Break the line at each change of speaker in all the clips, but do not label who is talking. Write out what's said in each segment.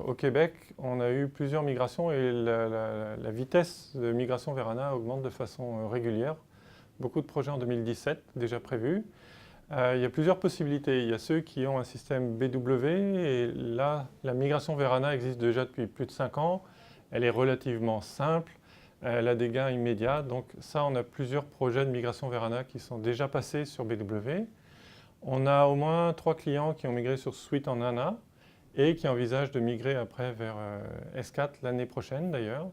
Au Québec, on a eu plusieurs migrations et la vitesse de migration vers ANA augmente de façon régulière. Beaucoup de projets en 2017 déjà prévus. Il y a plusieurs possibilités. Il y a ceux qui ont un système BW et là, la migration vers ANA existe déjà depuis plus de 5 ans. Elle est relativement simple, elle a des gains immédiats. Donc ça, on a plusieurs projets de migration vers ANA qui sont déjà passés sur BW. On a au moins 3 clients qui ont migré sur Suite en ANA et qui envisagent de migrer après vers S4 l'année prochaine d'ailleurs.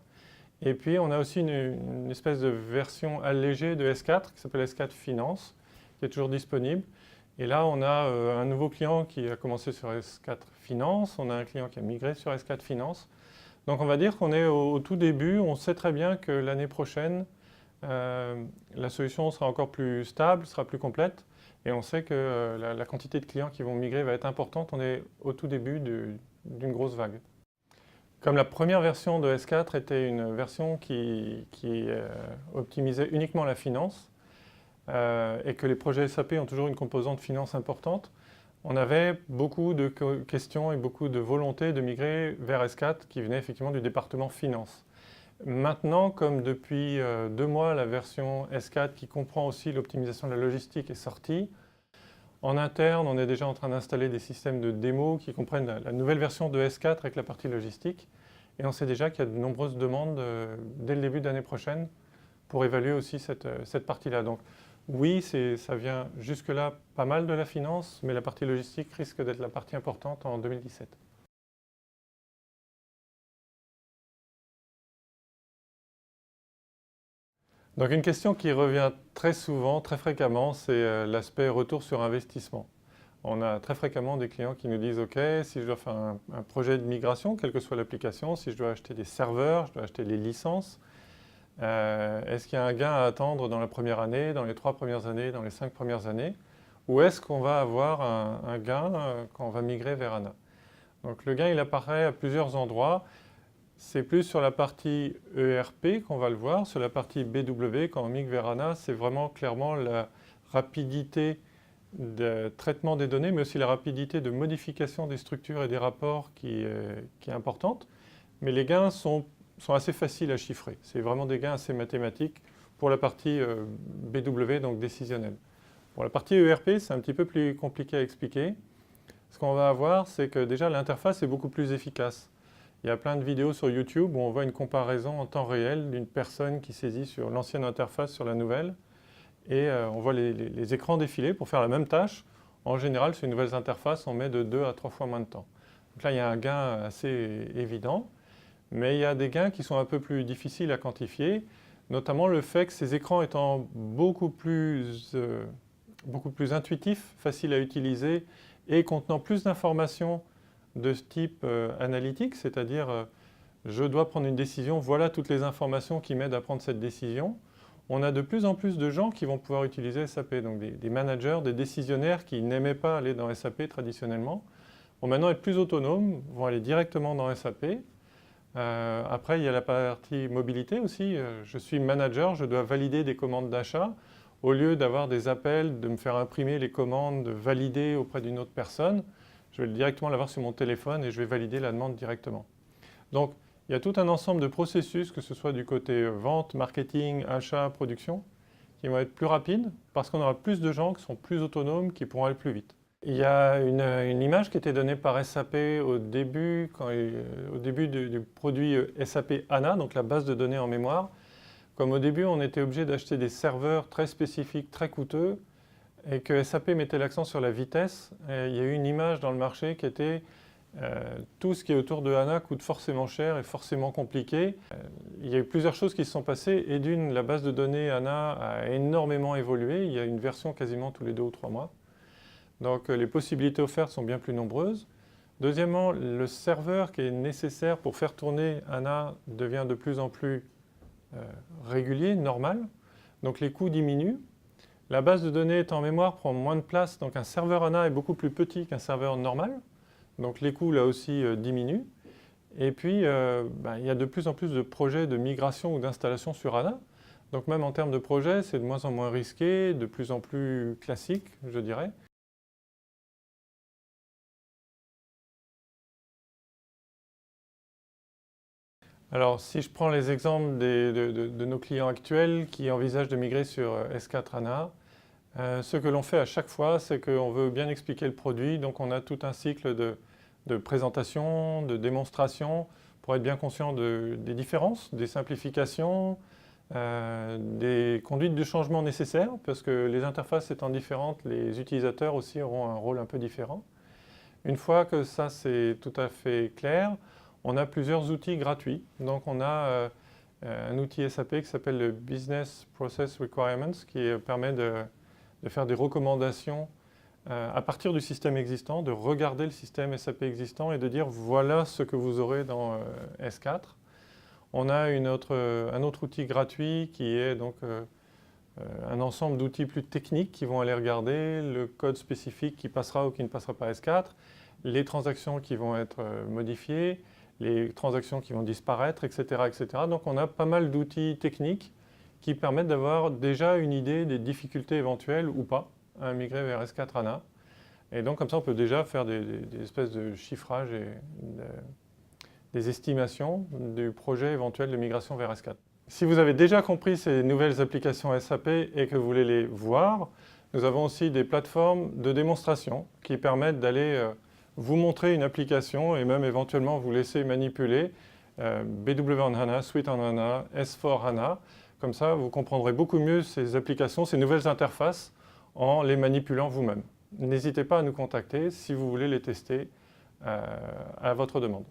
Et puis on a aussi une espèce de version allégée de S4 qui s'appelle S4 Finance, qui est toujours disponible. Et là on a un nouveau client qui a commencé sur S4 Finance, on a un client qui a migré sur S4 Finance. Donc on va dire qu'on est au tout début, on sait très bien que l'année prochaine, la solution sera encore plus stable, sera plus complète. Et on sait que la quantité de clients qui vont migrer va être importante. On est au tout début d'une grosse vague. Comme la première version de S4 était une version qui optimisait uniquement la finance et que les projets SAP ont toujours une composante finance importante, on avait beaucoup de questions et beaucoup de volonté de migrer vers S4 qui venait effectivement du département finance. Maintenant, comme depuis 2 mois, la version S4 qui comprend aussi l'optimisation de la logistique est sortie, en interne, on est déjà en train d'installer des systèmes de démo qui comprennent la nouvelle version de S4 avec la partie logistique. Et on sait déjà qu'il y a de nombreuses demandes dès le début de l'année prochaine pour évaluer aussi cette partie-là. Donc oui, ça vient jusque-là pas mal de la finance, mais la partie logistique risque d'être la partie importante en 2017. Donc une question qui revient très souvent, très fréquemment, c'est l'aspect retour sur investissement. On a très fréquemment des clients qui nous disent « Ok, si je dois faire un projet de migration, quelle que soit l'application, si je dois acheter des serveurs, je dois acheter les licences, est-ce qu'il y a un gain à attendre dans la première année, dans les 3 premières années, dans les 5 premières années, ou est-ce qu'on va avoir un gain quand on va migrer vers ANA ?» Donc le gain, il apparaît à plusieurs endroits. C'est plus sur la partie ERP qu'on va le voir. Sur la partie BW, quand on migre vers ANA, c'est vraiment clairement la rapidité de traitement des données, mais aussi la rapidité de modification des structures et des rapports qui est importante. Mais les gains sont assez faciles à chiffrer. C'est vraiment des gains assez mathématiques pour la partie BW, donc décisionnelle. Pour la partie ERP, c'est un petit peu plus compliqué à expliquer. Ce qu'on va avoir, c'est que déjà l'interface est beaucoup plus efficace. Il y a plein de vidéos sur YouTube où on voit une comparaison en temps réel d'une personne qui saisit sur l'ancienne interface sur la nouvelle. Et on voit les écrans défiler pour faire la même tâche. En général, sur une nouvelle interface, on met de 2 à 3 fois moins de temps. Donc là, il y a un gain assez évident. Mais il y a des gains qui sont un peu plus difficiles à quantifier, notamment le fait que ces écrans étant beaucoup plus intuitifs, faciles à utiliser et contenant plus d'informations de ce type analytique, c'est-à-dire je dois prendre une décision, voilà toutes les informations qui m'aident à prendre cette décision. On a de plus en plus de gens qui vont pouvoir utiliser SAP, donc des managers, des décisionnaires qui n'aimaient pas aller dans SAP traditionnellement, vont maintenant être plus autonomes, vont aller directement dans SAP. Après, il y a la partie mobilité aussi. Je suis manager, je dois valider des commandes d'achat. Au lieu d'avoir des appels, de me faire imprimer les commandes, de valider auprès d'une autre personne, je vais directement l'avoir sur mon téléphone et je vais valider la demande directement. Donc, il y a tout un ensemble de processus, que ce soit du côté vente, marketing, achat, production, qui vont être plus rapides parce qu'on aura plus de gens qui sont plus autonomes, qui pourront aller plus vite. Il y a une image qui était donnée par SAP au début du produit SAP HANA, donc la base de données en mémoire. Comme au début, on était obligé d'acheter des serveurs très spécifiques, très coûteux, et que SAP mettait l'accent sur la vitesse. Et il y a eu une image dans le marché qui était tout ce qui est autour de HANA coûte forcément cher et forcément compliqué. Il y a eu plusieurs choses qui se sont passées. Et d'une, la base de données HANA a énormément évolué. Il y a une version quasiment tous les 2 ou 3 mois. Donc les possibilités offertes sont bien plus nombreuses. Deuxièmement, le serveur qui est nécessaire pour faire tourner HANA devient de plus en plus régulier, normal. Donc les coûts diminuent. La base de données en mémoire prend moins de place, donc un serveur HANA est beaucoup plus petit qu'un serveur normal. Donc les coûts là aussi diminuent. Et puis, il y a de plus en plus de projets de migration ou d'installation sur HANA. Donc même en termes de projet, c'est de moins en moins risqué, de plus en plus classique, je dirais. Alors, si je prends les exemples de nos clients actuels qui envisagent de migrer sur S4 HANA, ce que l'on fait à chaque fois, c'est qu'on veut bien expliquer le produit. Donc, on a tout un cycle de présentation, de démonstration, pour être bien conscient des différences, des simplifications, des conduites de changement nécessaires, parce que les interfaces étant différentes, les utilisateurs aussi auront un rôle un peu différent. Une fois que ça c'est tout à fait clair, on a plusieurs outils gratuits. Donc on a un outil SAP qui s'appelle le Business Process Requirements qui permet de faire des recommandations à partir du système existant, de regarder le système SAP existant et de dire voilà ce que vous aurez dans S4. On a un autre outil gratuit qui est donc un ensemble d'outils plus techniques qui vont aller regarder le code spécifique qui passera ou qui ne passera pas S4, les transactions qui vont être modifiées, les transactions qui vont disparaître, etc., etc. Donc on a pas mal d'outils techniques qui permettent d'avoir déjà une idée des difficultés éventuelles ou pas à migrer vers S4 HANA. Et donc comme ça on peut déjà faire des espèces de chiffrage et des estimations du projet éventuel de migration vers S4. Si vous avez déjà compris ces nouvelles applications SAP et que vous voulez les voir, nous avons aussi des plateformes de démonstration qui permettent d'aller vous montrer une application et même éventuellement vous laisser manipuler BW on HANA, Suite on HANA, S4 HANA. Comme ça, vous comprendrez beaucoup mieux ces applications, ces nouvelles interfaces en les manipulant vous-même. N'hésitez pas à nous contacter si vous voulez les tester à votre demande.